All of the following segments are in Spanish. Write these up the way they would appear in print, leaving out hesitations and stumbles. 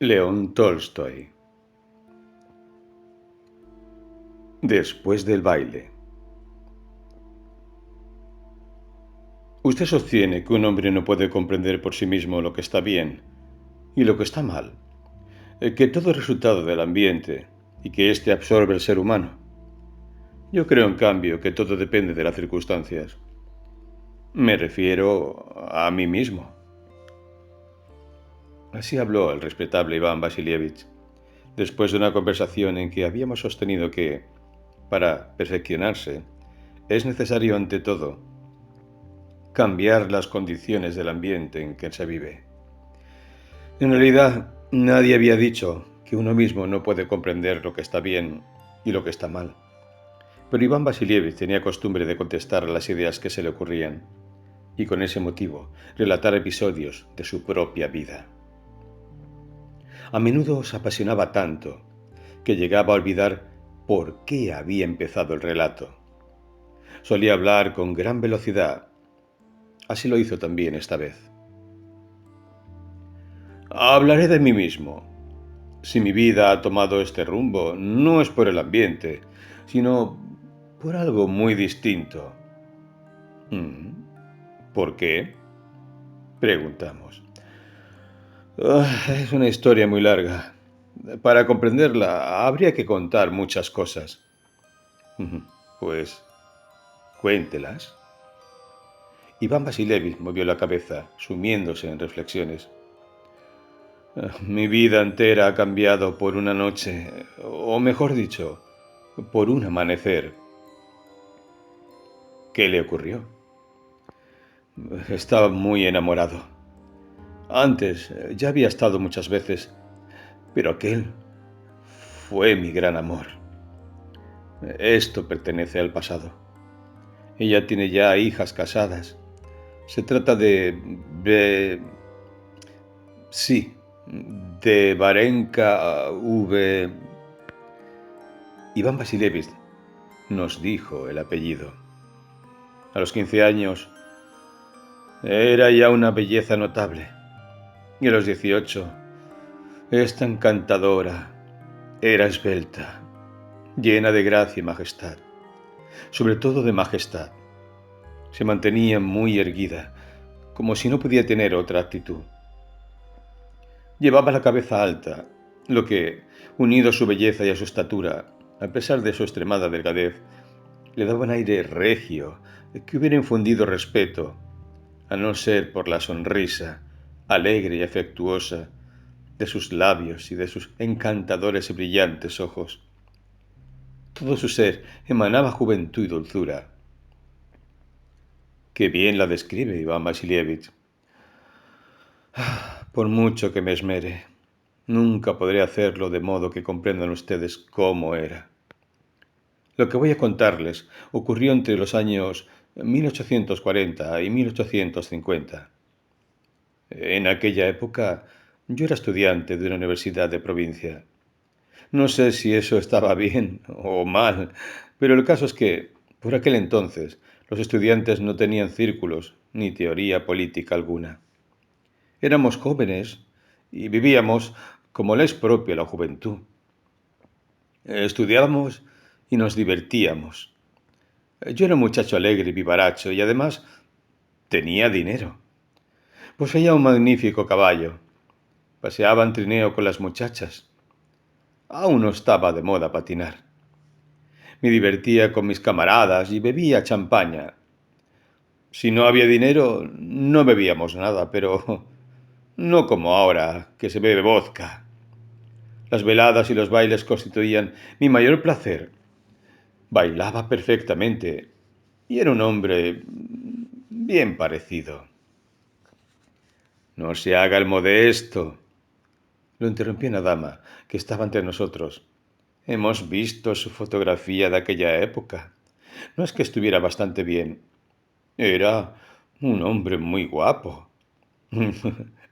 León Tolstoy. Después del baile. Usted sostiene que un hombre no puede comprender por sí mismo lo que está bien y lo que está mal, que todo es resultado del ambiente y que éste absorbe el ser humano. Yo creo, en cambio, que todo depende de las circunstancias. Me refiero a mí mismo. Así habló el respetable Iván Vasilievich, después de una conversación en que habíamos sostenido que, para perfeccionarse, es necesario ante todo cambiar las condiciones del ambiente en que se vive. En realidad, nadie había dicho que uno mismo no puede comprender lo que está bien y lo que está mal. Pero Iván Vasilievich tenía costumbre de contestar a las ideas que se le ocurrían, y con ese motivo relatar episodios de su propia vida. A menudo se apasionaba tanto que llegaba a olvidar por qué había empezado el relato. Solía hablar con gran velocidad. Así lo hizo también esta vez. Hablaré de mí mismo. Si mi vida ha tomado este rumbo, no es por el ambiente, sino por algo muy distinto. ¿Por qué? Preguntamos. Es una historia muy larga. Para comprenderla, habría que contar muchas cosas. Pues, cuéntelas. Iván Vasilievich movió la cabeza, sumiéndose en reflexiones. Mi vida entera ha cambiado por una noche, o mejor dicho, por un amanecer. ¿Qué le ocurrió? Estaba muy enamorado. Antes ya había estado muchas veces, pero aquel fue mi gran amor. Esto pertenece al pasado. Ella tiene ya hijas casadas. Se trata sí, de Varenka V. Iván Vasilievich nos dijo el apellido. A los 15 años era ya una belleza notable. Y a los 18, esta encantadora era esbelta, llena de gracia y majestad, sobre todo de majestad. Se mantenía muy erguida, como si no pudiera tener otra actitud. Llevaba la cabeza alta, lo que, unido a su belleza y a su estatura, a pesar de su extremada delgadez, le daba un aire regio que hubiera infundido respeto, a no ser por la sonrisa, alegre y afectuosa, de sus labios y de sus encantadores y brillantes ojos. Todo su ser emanaba juventud y dulzura. Qué bien la describe Iván Vasilievich. Por mucho que me esmere, nunca podré hacerlo de modo que comprendan ustedes cómo era. Lo que voy a contarles ocurrió entre los años 1840 y 1850. En aquella época yo era estudiante de una universidad de provincia. No sé si eso estaba bien o mal, pero el caso es que, por aquel entonces, los estudiantes no tenían círculos ni teoría política alguna. Éramos jóvenes y vivíamos como le es propio a la juventud. Estudiábamos y nos divertíamos. Yo era un muchacho alegre y vivaracho y además tenía dinero. Poseía un magnífico caballo. Paseaba en trineo con las muchachas. Aún no estaba de moda patinar. Me divertía con mis camaradas y bebía champaña. Si no había dinero, no bebíamos nada, pero no como ahora, que se bebe vodka. Las veladas y los bailes constituían mi mayor placer. Bailaba perfectamente y era un hombre bien parecido. No se haga el modesto, lo interrumpió una dama que estaba entre nosotros. Hemos visto su fotografía de aquella época. No es que estuviera bastante bien. Era un hombre muy guapo.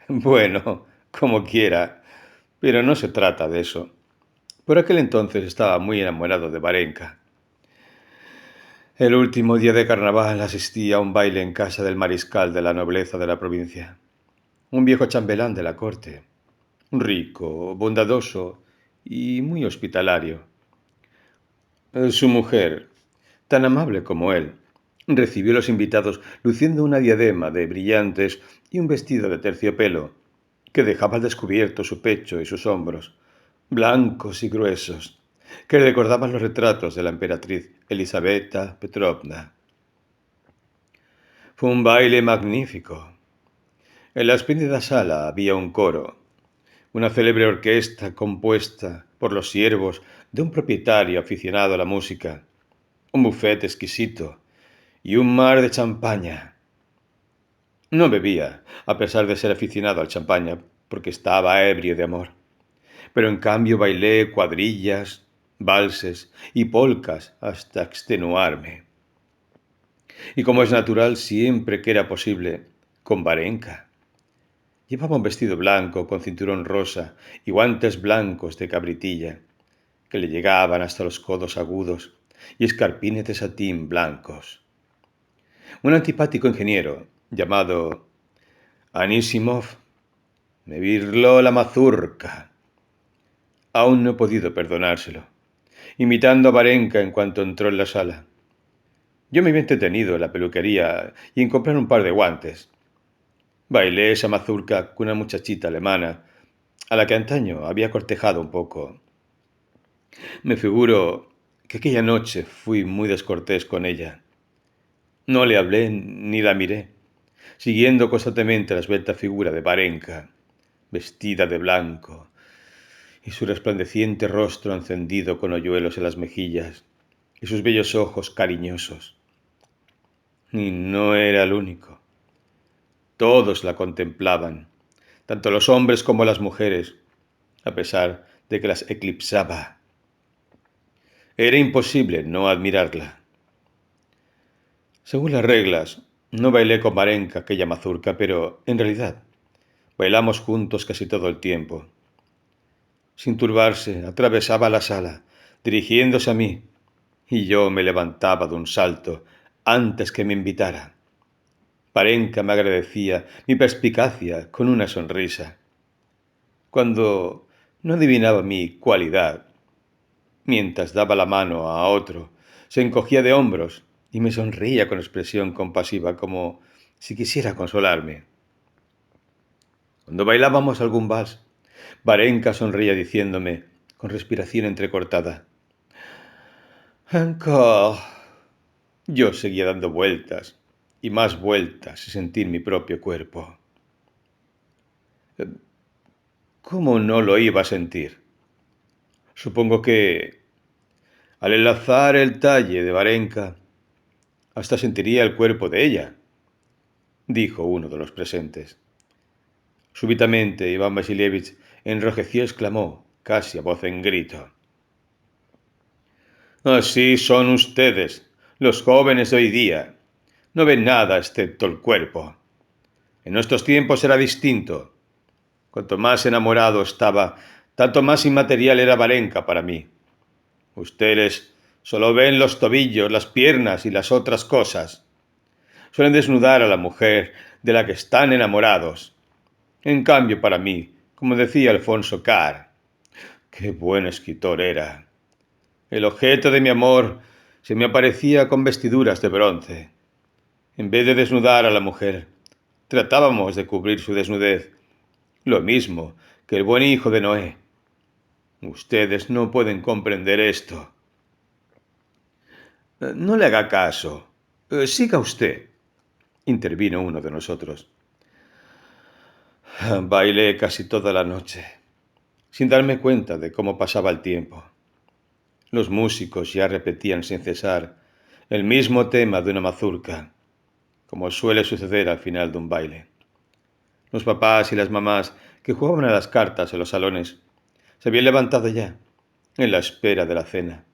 Bueno, como quiera, pero no se trata de eso. Por aquel entonces estaba muy enamorado de Varenka. El último día de carnaval asistí a un baile en casa del mariscal de la nobleza de la provincia, un viejo chambelán de la corte. rico, bondadoso y muy hospitalario. Su mujer, tan amable como él, recibió a los invitados luciendo una diadema de brillantes y un vestido de terciopelo que dejaba al descubierto su pecho y sus hombros, blancos y gruesos, que recordaban los retratos de la emperatriz Elisabetta Petrovna. Fue un baile magnífico. En la espléndida sala había un coro, una célebre orquesta compuesta por los siervos de un propietario aficionado a la música, un buffet exquisito y un mar de champaña. No bebía, a pesar de ser aficionado al champaña, porque estaba ebrio de amor. Pero en cambio bailé cuadrillas, valses y polcas hasta extenuarme. Y como es natural, siempre que era posible, con Varenka. Llevaba un vestido blanco con cinturón rosa y guantes blancos de cabritilla, que le llegaban hasta los codos agudos, y escarpines de satín blancos. Un antipático ingeniero, llamado Anisimov, me birló la mazurca. Aún no he podido perdonárselo, imitando a Varenka en cuanto entró en la sala. Yo me había entretenido en la peluquería y en comprar un par de guantes. Bailé esa mazurca con una muchachita alemana, a la que antaño había cortejado un poco. Me figuro que aquella noche fui muy descortés con ella. No le hablé ni la miré, siguiendo constantemente la esbelta figura de Varenka, vestida de blanco, y su resplandeciente rostro encendido con hoyuelos en las mejillas, y sus bellos ojos cariñosos. Y no era el único. Todos la contemplaban, tanto los hombres como las mujeres, a pesar de que las eclipsaba. Era imposible no admirarla. Según las reglas, no bailé con Varenka aquella mazurca, pero, en realidad, bailamos juntos casi todo el tiempo. Sin turbarse, atravesaba la sala, dirigiéndose a mí, y yo me levantaba de un salto antes que me invitara. Varenka me agradecía mi perspicacia con una sonrisa. Cuando no adivinaba mi cualidad, mientras daba la mano a otro, se encogía de hombros y me sonreía con expresión compasiva, como si quisiera consolarme. Cuando bailábamos algún vals, Varenka sonreía diciéndome, con respiración entrecortada, «Encore». Yo seguía dando vueltas y más vueltas y sentir mi propio cuerpo. ¿Cómo no lo iba a sentir? Supongo que, al enlazar el talle de Varenka, hasta sentiría el cuerpo de ella, dijo uno de los presentes. Súbitamente Iván Vasilievich enrojeció y exclamó, casi a voz en grito. Así son ustedes, los jóvenes de hoy día. No ven nada excepto el cuerpo. En nuestros tiempos era distinto. Cuanto más enamorado estaba, tanto más inmaterial era Varenka para mí. Ustedes solo ven los tobillos, las piernas y las otras cosas. Suelen desnudar a la mujer de la que están enamorados. En cambio, para mí, como decía Alfonso Carr, qué buen escritor era. El objeto de mi amor se me aparecía con vestiduras de bronce. En vez de desnudar a la mujer, tratábamos de cubrir su desnudez, lo mismo que el buen hijo de Noé. Ustedes no pueden comprender esto. No le haga caso. Siga usted, intervino uno de nosotros. Bailé casi toda la noche, sin darme cuenta de cómo pasaba el tiempo. Los músicos ya repetían sin cesar el mismo tema de una mazurca, como suele suceder al final de un baile. Los papás y las mamás que jugaban a las cartas en los salones se habían levantado ya, en la espera de la cena,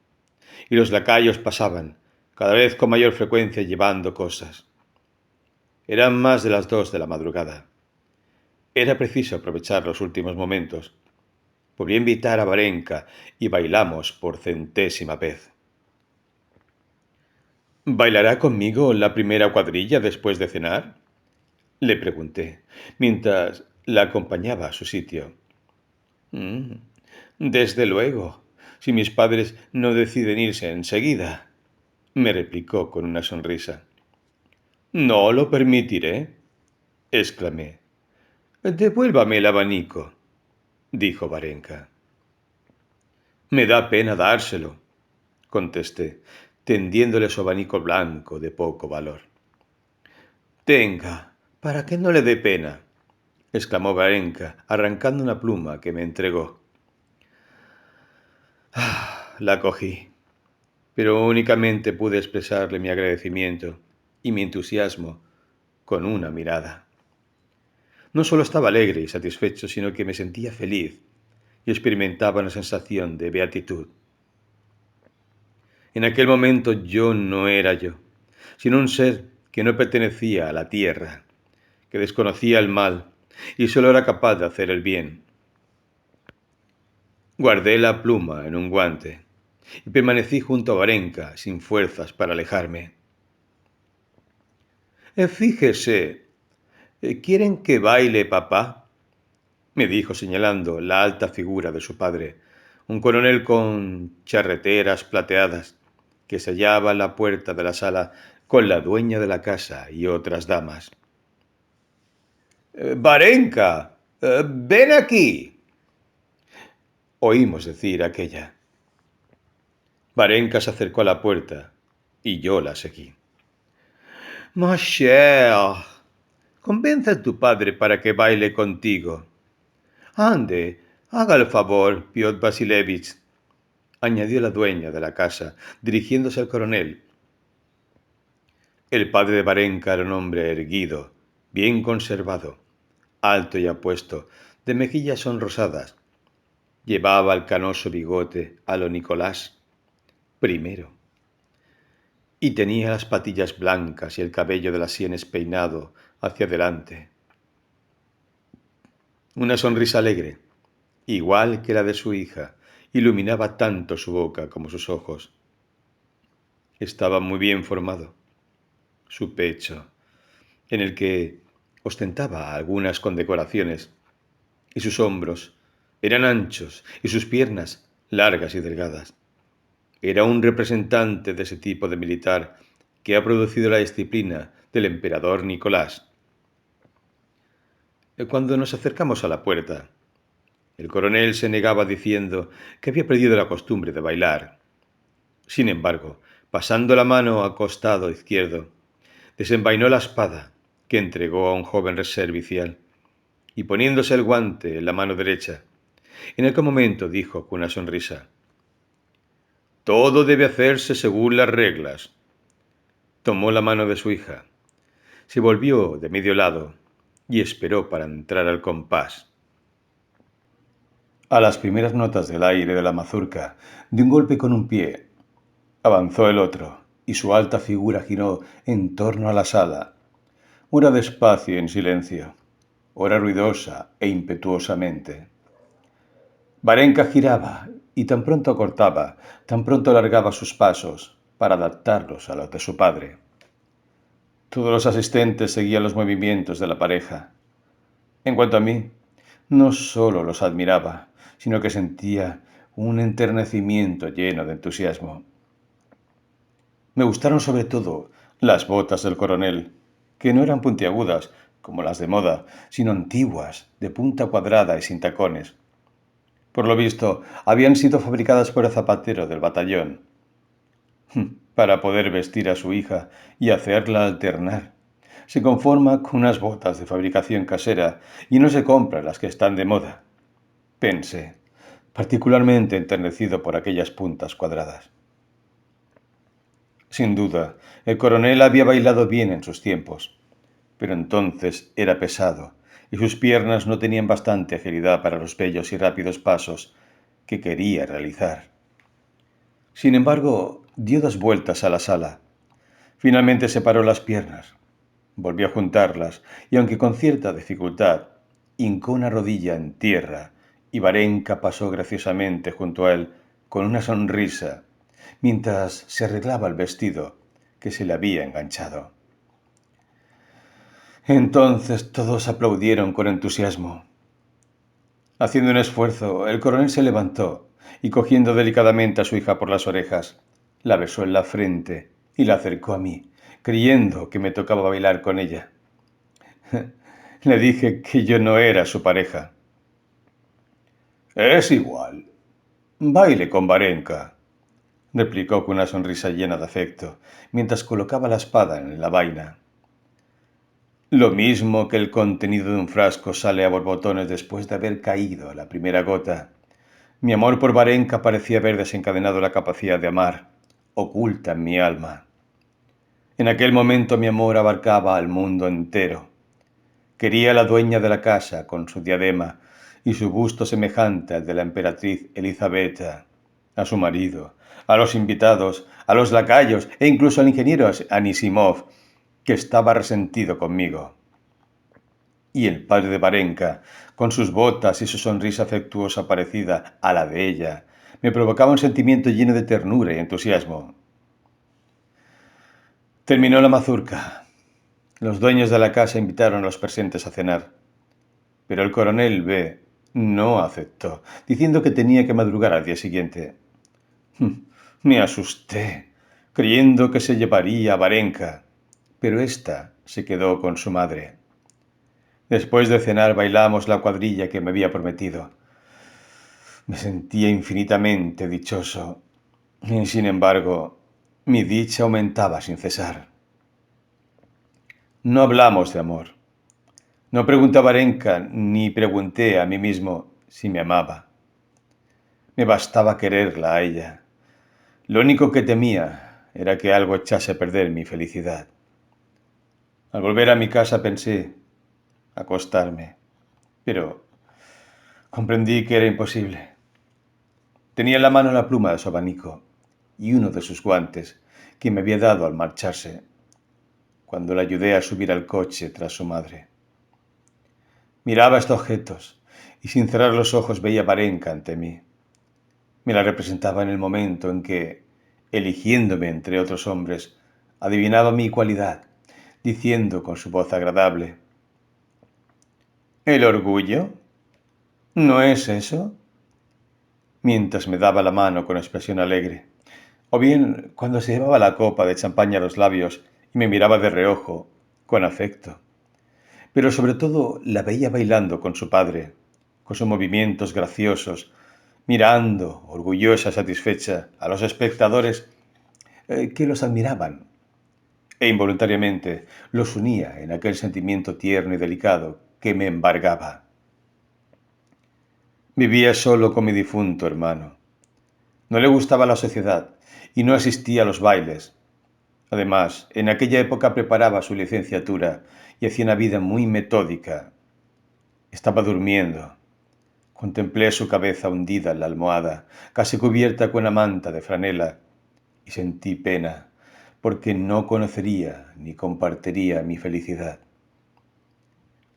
y los lacayos pasaban, cada vez con mayor frecuencia llevando cosas. Eran más de las 2 de la madrugada. Era preciso aprovechar los últimos momentos. Volví a invitar a Varenka y bailamos por centésima vez. ¿Bailará conmigo la primera cuadrilla después de cenar? Le pregunté, mientras la acompañaba a su sitio. "Mm, desde luego, si mis padres no deciden irse enseguida", me replicó con una sonrisa. "No lo permitiré", exclamé. "Devuélvame el abanico", dijo Varenka. "Me da pena dárselo", contesté, tendiéndole su abanico blanco de poco valor. «Tenga, para que no le dé pena», exclamó Varenka, arrancando una pluma que me entregó. La cogí, pero únicamente pude expresarle mi agradecimiento y mi entusiasmo con una mirada. No solo estaba alegre y satisfecho, sino que me sentía feliz y experimentaba una sensación de beatitud. En aquel momento yo no era yo, sino un ser que no pertenecía a la tierra, que desconocía el mal y solo era capaz de hacer el bien. Guardé la pluma en un guante y permanecí junto a Varenka sin fuerzas para alejarme. Fíjese, ¿quieren que baile papá?», me dijo señalando la alta figura de su padre, un coronel con charreteras plateadas, que se hallaba en la puerta de la sala con la dueña de la casa y otras damas. «Varenka, ven aquí», oímos decir aquella. Varenka se acercó a la puerta y yo la seguí. «Ma chère, convence a tu padre para que baile contigo. Ande, haga el favor, Piotr Vasilevich», añadió la dueña de la casa, dirigiéndose al coronel. El padre de Varenka era un hombre erguido, bien conservado, alto y apuesto, de mejillas sonrosadas. Llevaba el canoso bigote a lo Nicolás I y tenía las patillas blancas y el cabello de las sienes peinado hacia adelante. Una sonrisa alegre, igual que la de su hija, iluminaba tanto su boca como sus ojos. Estaba muy bien formado. Su pecho, en el que ostentaba algunas condecoraciones, y sus hombros eran anchos y sus piernas largas y delgadas. Era un representante de ese tipo de militar que ha producido la disciplina del emperador Nicolás. Cuando nos acercamos a la puerta, el coronel se negaba diciendo que había perdido la costumbre de bailar. Sin embargo, pasando la mano al costado izquierdo, desenvainó la espada que entregó a un joven servicial y poniéndose el guante en la mano derecha, en aquel momento dijo con una sonrisa: «Todo debe hacerse según las reglas». Tomó la mano de su hija, se volvió de medio lado y esperó para entrar al compás. A las primeras notas del aire de la mazurca, de un golpe con un pie, avanzó el otro y su alta figura giró en torno a la sala, ora despacio y en silencio, ora ruidosa e impetuosamente. Varenka giraba y tan pronto cortaba, tan pronto alargaba sus pasos para adaptarlos a los de su padre. Todos los asistentes seguían los movimientos de la pareja. En cuanto a mí, no solo los admiraba, sino que sentía un enternecimiento lleno de entusiasmo. Me gustaron sobre todo las botas del coronel, que no eran puntiagudas, como las de moda, sino antiguas, de punta cuadrada y sin tacones. Por lo visto, habían sido fabricadas por el zapatero del batallón, para poder vestir a su hija y hacerla alternar. Se conforma con unas botas de fabricación casera y no se compra las que están de moda, pensé, particularmente enternecido por aquellas puntas cuadradas. Sin duda, el coronel había bailado bien en sus tiempos, pero entonces era pesado y sus piernas no tenían bastante agilidad para los bellos y rápidos pasos que quería realizar. Sin embargo, dio 2 vueltas a la sala. Finalmente separó las piernas, volvió a juntarlas y, aunque con cierta dificultad, hincó una rodilla en tierra y Varenka pasó graciosamente junto a él con una sonrisa mientras se arreglaba el vestido que se le había enganchado. Entonces todos aplaudieron con entusiasmo. Haciendo un esfuerzo, el coronel se levantó y cogiendo delicadamente a su hija por las orejas, la besó en la frente y la acercó a mí, creyendo que me tocaba bailar con ella. Le dije que yo no era su pareja. Es igual. Baile con Varenka, replicó con una sonrisa llena de afecto, mientras colocaba la espada en la vaina. Lo mismo que el contenido de un frasco sale a borbotones después de haber caído la primera gota. Mi amor por Varenka parecía haber desencadenado la capacidad de amar, oculta en mi alma. En aquel momento mi amor abarcaba al mundo entero. Quería a la dueña de la casa con su diadema y su busto semejante al de la emperatriz Elizabeth, a su marido, a los invitados, a los lacayos e incluso al ingeniero Anisimov, que estaba resentido conmigo. Y el padre de Varenka, con sus botas y su sonrisa afectuosa parecida a la de ella, me provocaba un sentimiento lleno de ternura y entusiasmo. Terminó la mazurca. Los dueños de la casa invitaron a los presentes a cenar, pero el coronel B no aceptó, diciendo que tenía que madrugar al día siguiente. Me asusté, creyendo que se llevaría a Varenka, pero ésta se quedó con su madre. Después de cenar bailamos la cuadrilla que me había prometido. Me sentía infinitamente dichoso. Y, sin embargo, mi dicha aumentaba sin cesar. No hablamos de amor. No pregunté a Varenka ni pregunté a mí mismo si me amaba. Me bastaba quererla a ella. Lo único que temía era que algo echase a perder mi felicidad. Al volver a mi casa pensé acostarme, pero comprendí que era imposible. Tenía en la mano la pluma de su abanico y uno de sus guantes que me había dado al marcharse, cuando la ayudé a subir al coche tras su madre. Miraba estos objetos y sin cerrar los ojos veía a Varenka ante mí. Me la representaba en el momento en que, eligiéndome entre otros hombres, adivinaba mi cualidad, diciendo con su voz agradable: ¿El orgullo? ¿No es eso? Mientras me daba la mano con expresión alegre. O bien cuando se llevaba la copa de champaña a los labios y me miraba de reojo, con afecto. Pero sobre todo la veía bailando con su padre, con sus movimientos graciosos, mirando, orgullosa, satisfecha, a los espectadores que los admiraban, e involuntariamente los unía en aquel sentimiento tierno y delicado que me embargaba. Vivía solo con mi difunto hermano. No le gustaba la sociedad y no asistía a los bailes. Además, en aquella época preparaba su licenciatura y hacía una vida muy metódica. Estaba durmiendo. Contemplé su cabeza hundida en la almohada, casi cubierta con una manta de franela, y sentí pena, porque no conocería ni compartiría mi felicidad.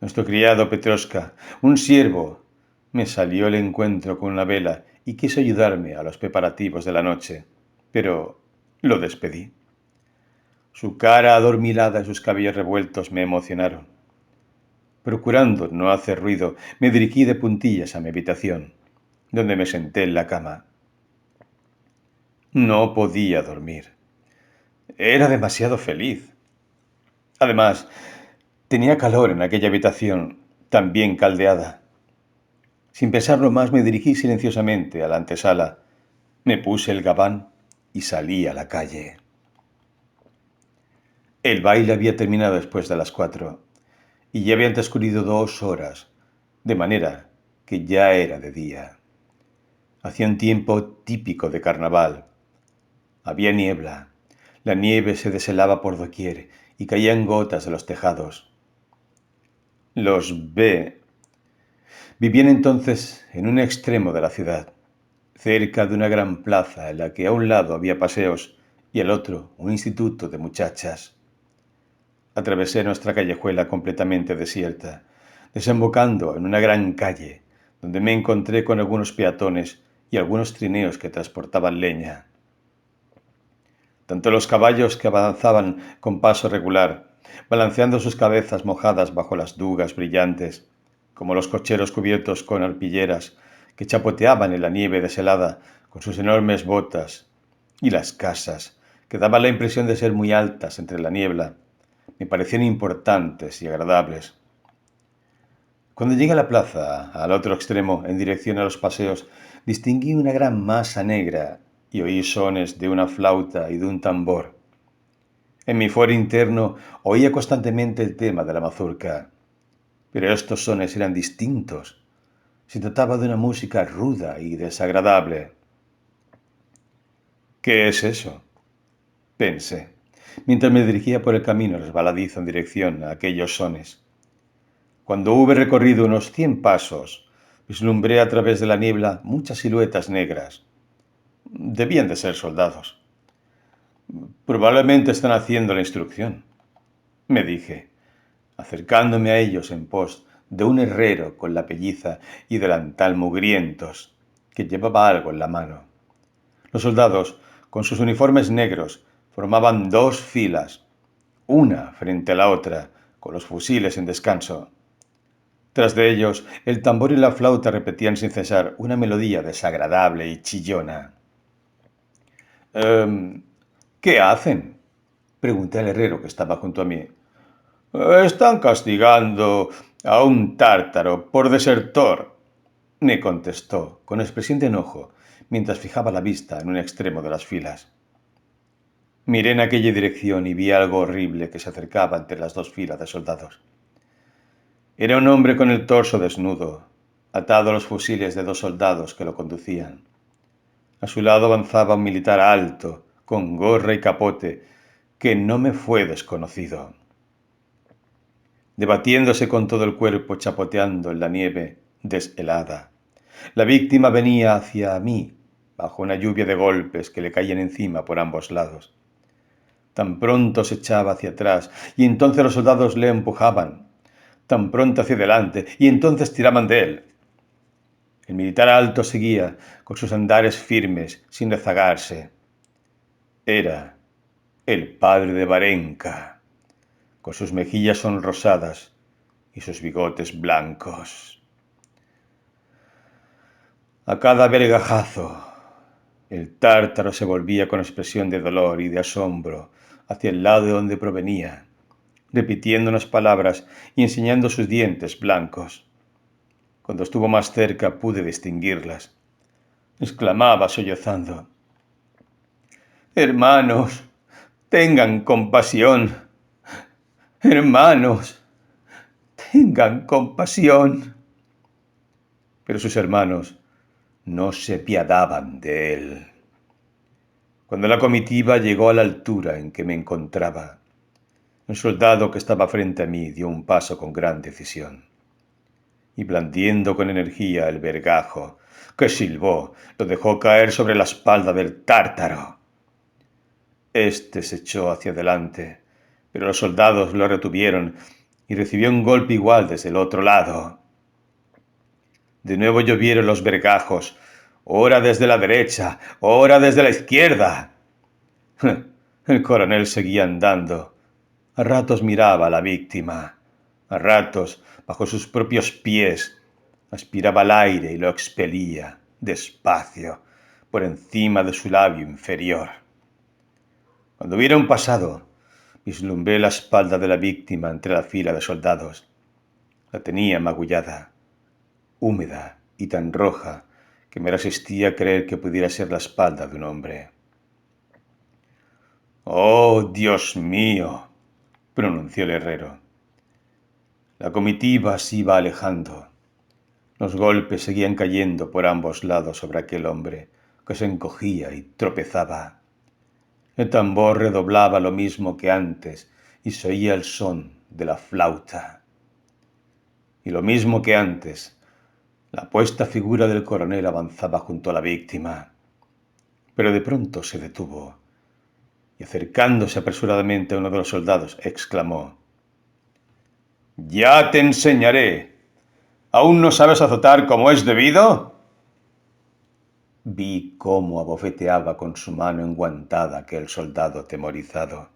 Nuestro criado Petrovska, un siervo, me salió al encuentro con una vela y quiso ayudarme a los preparativos de la noche, pero lo despedí. Su cara adormilada y sus cabellos revueltos me emocionaron. Procurando no hacer ruido, me dirigí de puntillas a mi habitación, donde me senté en la cama. No podía dormir. Era demasiado feliz. Además, tenía calor en aquella habitación, también caldeada. Sin pensarlo más, me dirigí silenciosamente a la antesala, me puse el gabán y salí a la calle. El baile había terminado después de las 4 y ya habían transcurrido 2 horas, de manera que ya era de día. Hacía un tiempo típico de carnaval. Había niebla. La nieve se deshelaba por doquier y caían gotas de los tejados. Los B vivían entonces en un extremo de la ciudad, cerca de una gran plaza en la que a un lado había paseos y al otro un instituto de muchachas. Atravesé nuestra callejuela completamente desierta, desembocando en una gran calle, donde me encontré con algunos peatones y algunos trineos que transportaban leña. Tanto los caballos que avanzaban con paso regular, balanceando sus cabezas mojadas bajo las dugas brillantes, como los cocheros cubiertos con arpilleras que chapoteaban en la nieve deshelada con sus enormes botas, y las casas, que daban la impresión de ser muy altas entre la niebla, me parecían importantes y agradables. Cuando llegué a la plaza, al otro extremo, en dirección a los paseos, distinguí una gran masa negra y oí sones de una flauta y de un tambor. En mi fuero interno oía constantemente el tema de la mazurca, pero estos sones eran distintos. Se trataba de una música ruda y desagradable. ¿Qué es eso?, pensé, mientras me dirigía por el camino resbaladizo en dirección a aquellos sones. Cuando hube recorrido unos 100 pasos, vislumbré a través de la niebla muchas siluetas negras. Debían de ser soldados. Probablemente están haciendo la instrucción, me dije, acercándome a ellos en pos de un herrero con la pelliza y delantal mugrientos, que llevaba algo en la mano. Los soldados, con sus uniformes negros, formaban 2 filas, una frente a la otra, con los fusiles en descanso. Tras de ellos, el tambor y la flauta repetían sin cesar una melodía desagradable y chillona. ¿Qué hacen?, pregunté al herrero que estaba junto a mí. Están castigando a un tártaro por desertor, me contestó, con expresión de enojo, mientras fijaba la vista en un extremo de las filas. Miré en aquella dirección y vi algo horrible que se acercaba entre las 2 filas de soldados. Era un hombre con el torso desnudo, atado a los fusiles de 2 soldados que lo conducían. A su lado avanzaba un militar alto, con gorra y capote, que no me fue desconocido. Debatiéndose con todo el cuerpo, chapoteando en la nieve deshelada. La víctima venía hacia mí, bajo una lluvia de golpes que le caían encima por ambos lados. Tan pronto se echaba hacia atrás, y entonces los soldados le empujaban. Tan pronto hacia adelante, y entonces tiraban de él. El militar alto seguía, con sus andares firmes, sin rezagarse. Era el padre de Varenka, con sus mejillas sonrosadas y sus bigotes blancos. A cada vergajazo, el tártaro se volvía con expresión de dolor y de asombro hacia el lado de donde provenía, repitiendo unas palabras y enseñando sus dientes blancos. Cuando estuvo más cerca pude distinguirlas. Exclamaba sollozando: «Hermanos, tengan compasión. Hermanos, tengan compasión». Pero sus hermanos no se piadaban de él. Cuando la comitiva llegó a la altura en que me encontraba, un soldado que estaba frente a mí dio un paso con gran decisión, y blandiendo con energía el vergajo, que silbó, lo dejó caer sobre la espalda del tártaro. Este se echó hacia adelante, pero los soldados lo retuvieron y recibió un golpe igual desde el otro lado. De nuevo llovieron los vergajos, ora desde la derecha, ora desde la izquierda. El coronel seguía andando. A ratos miraba a la víctima. A ratos, bajo sus propios pies, aspiraba el aire y lo expelía, despacio, por encima de su labio inferior. Cuando hubieron pasado, vislumbré la espalda de la víctima entre la fila de soldados. La tenía magullada, húmeda y tan roja que me resistía a creer que pudiera ser la espalda de un hombre. «¡Oh, Dios mío!», pronunció el herrero. La comitiva se iba alejando. Los golpes seguían cayendo por ambos lados sobre aquel hombre, que se encogía y tropezaba. El tambor redoblaba lo mismo que antes y se oía el son de la flauta. Y lo mismo que antes, la apuesta figura del coronel avanzaba junto a la víctima. Pero de pronto se detuvo y, acercándose apresuradamente a uno de los soldados, exclamó: «¡Ya te enseñaré! ¿Aún no sabes azotar como es debido?». Vi cómo abofeteaba con su mano enguantada aquel soldado atemorizado,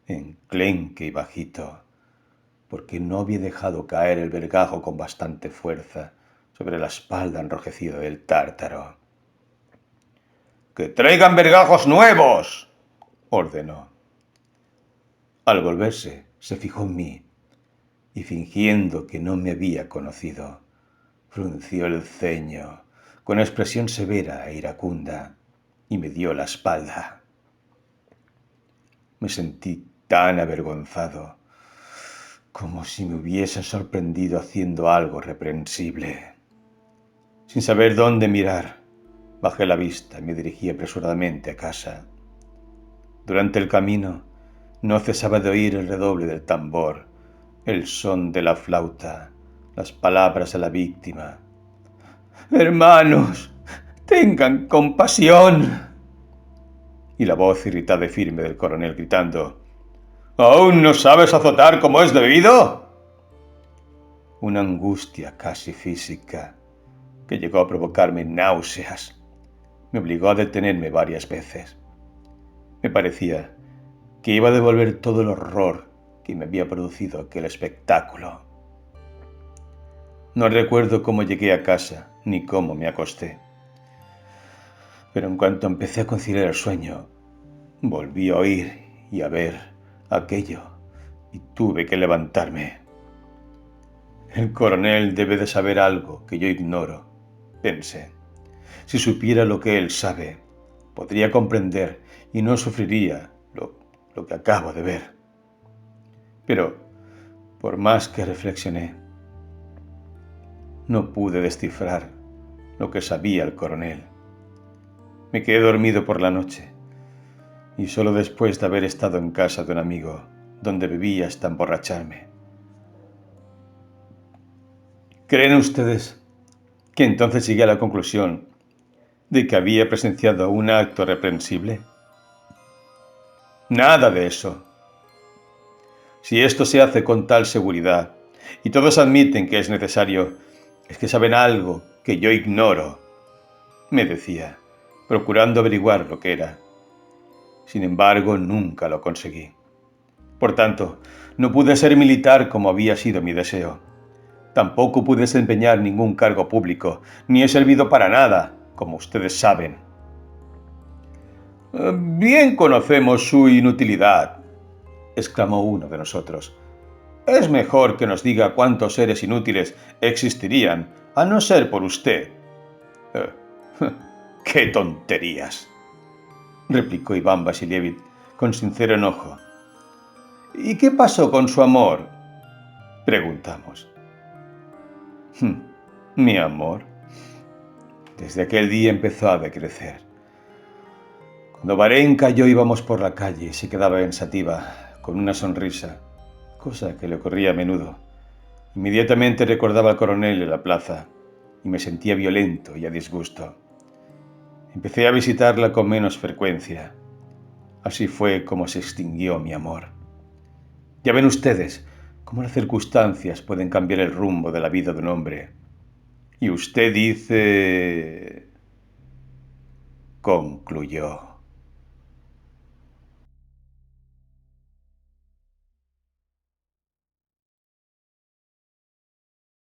enclenque y bajito, porque no había dejado caer el vergajo con bastante fuerza sobre la espalda enrojecida del tártaro. —¡Que traigan vergajos nuevos! —ordenó. Al volverse, se fijó en mí y, fingiendo que no me había conocido, frunció el ceño con expresión severa e iracunda y me dio la espalda. Me sentí tan avergonzado, como si me hubiesen sorprendido haciendo algo reprensible. Sin saber dónde mirar, bajé la vista y me dirigí apresuradamente a casa. Durante el camino no cesaba de oír el redoble del tambor, el son de la flauta, las palabras de la víctima. «¡Hermanos, tengan compasión!» Y la voz irritada y firme del coronel gritando: «¿Aún no sabes azotar como es debido?» Una angustia casi física, que llegó a provocarme náuseas, me obligó a detenerme varias veces. Me parecía que iba a devolver todo el horror que me había producido aquel espectáculo. No recuerdo cómo llegué a casa ni cómo me acosté, pero en cuanto empecé a conciliar el sueño, volví a oír y a ver aquello y tuve que levantarme. El coronel debe de saber algo que yo ignoro, pensé. Si supiera lo que él sabe, podría comprender y no sufriría lo que acabo de ver. Pero, por más que reflexioné, no pude descifrar lo que sabía el coronel. Me quedé dormido por la noche, y solo después de haber estado en casa de un amigo, donde bebí hasta emborracharme. ¿Creen ustedes que entonces llegué a la conclusión de que había presenciado un acto reprensible? Nada de eso. Si esto se hace con tal seguridad, y todos admiten que es necesario, es que saben algo que yo ignoro, me decía, procurando averiguar lo que era. Sin embargo, nunca lo conseguí. Por tanto, no pude ser militar como había sido mi deseo. Tampoco pude desempeñar ningún cargo público, ni he servido para nada, como ustedes saben. «Bien conocemos su inutilidad», exclamó uno de nosotros. «Es mejor que nos diga cuántos seres inútiles existirían, a no ser por usted». «¡Qué tonterías!», replicó Iván Vasilievich con sincero enojo. «¿Y qué pasó con su amor?», preguntamos. «Mi amor, desde aquel día empezó a decrecer. Cuando Varenka y yo íbamos por la calle y se quedaba pensativa, con una sonrisa, cosa que le ocurría a menudo, inmediatamente recordaba al coronel en la plaza y me sentía violento y a disgusto. Empecé a visitarla con menos frecuencia. Así fue como se extinguió mi amor. Ya ven ustedes cómo las circunstancias pueden cambiar el rumbo de la vida de un hombre. Y usted dice...», concluyó.